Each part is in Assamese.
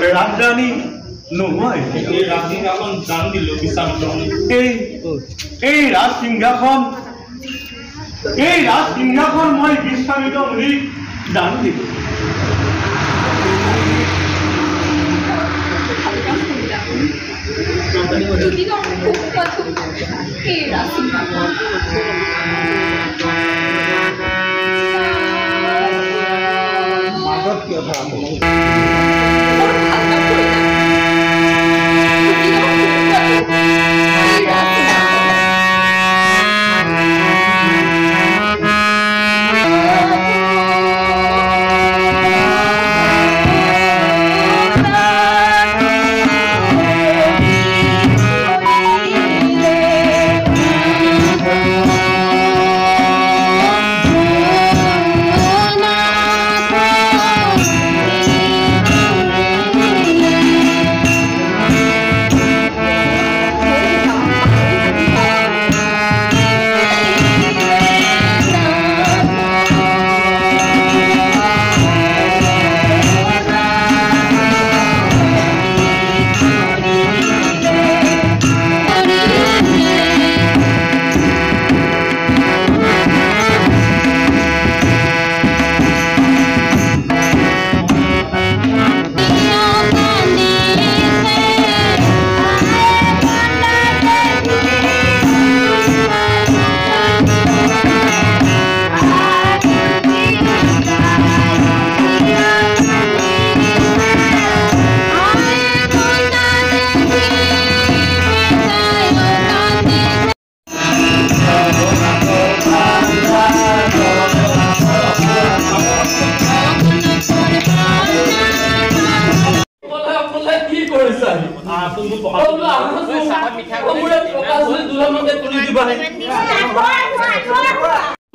ৰাজধানী নহয় এই ৰাজসিংহাসন দান দিলো বিশ্বামিত্ৰ এই ৰাজসিংহাসন মই বিশ্বামিত্ৰ মুনিক দান দিলো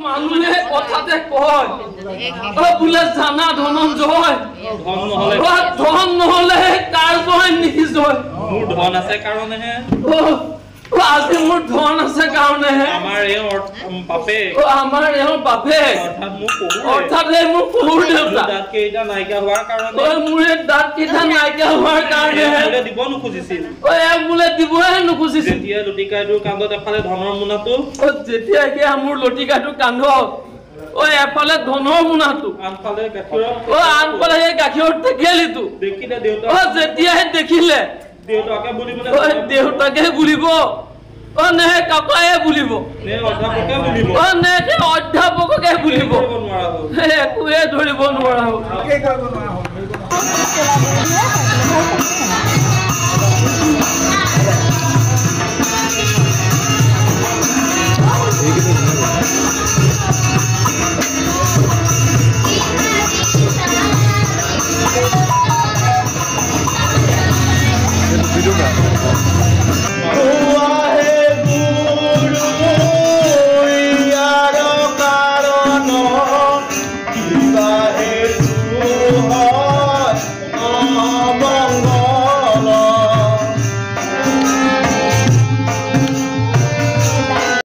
মানুহে কথাতে কয় বোলে জানা ধনঞ্জয় ধন নহলে কাৰ জয় নিজয় মোৰ ধন আছে কাৰণেহে আজি মোৰ ধন আছে কাৰণেহে আমাৰ এওঁৰ বাপে অৰ্থাৎ মোৰ সৰু দেউতা দাঁত কেইটা নাইকিয়া হোৱাৰ কাৰণে মোৰ দাঁত কেইটা নাইকিয়া হোৱাৰ কাৰণেহে দিব নোখুজিছিল বোলে দিবহে নোখুজিছিল যেতিয়া লতিকাটোৰ কান্ধত এফালে ধনৰ মোনাটো যেতিয়া এতিয়া মোৰ লতিকাটোৰ কান্ধত এফালে ধনৰ মোনাটো আনফালে গাখীৰৰ আনফালে সেই গাখীৰৰ টেকেলিটো দেখিলে দেউতা যেতিয়াহে দেখিলে দেউতাকে বুলিবলৈ দেউতাকে বুলিব নে কাকায়ে বুলিব নে অধ্যাপকে বুলিব নে অধ্যাপককে বুলিব একোৱে ধৰিব নোৱাৰা হ'ল Oh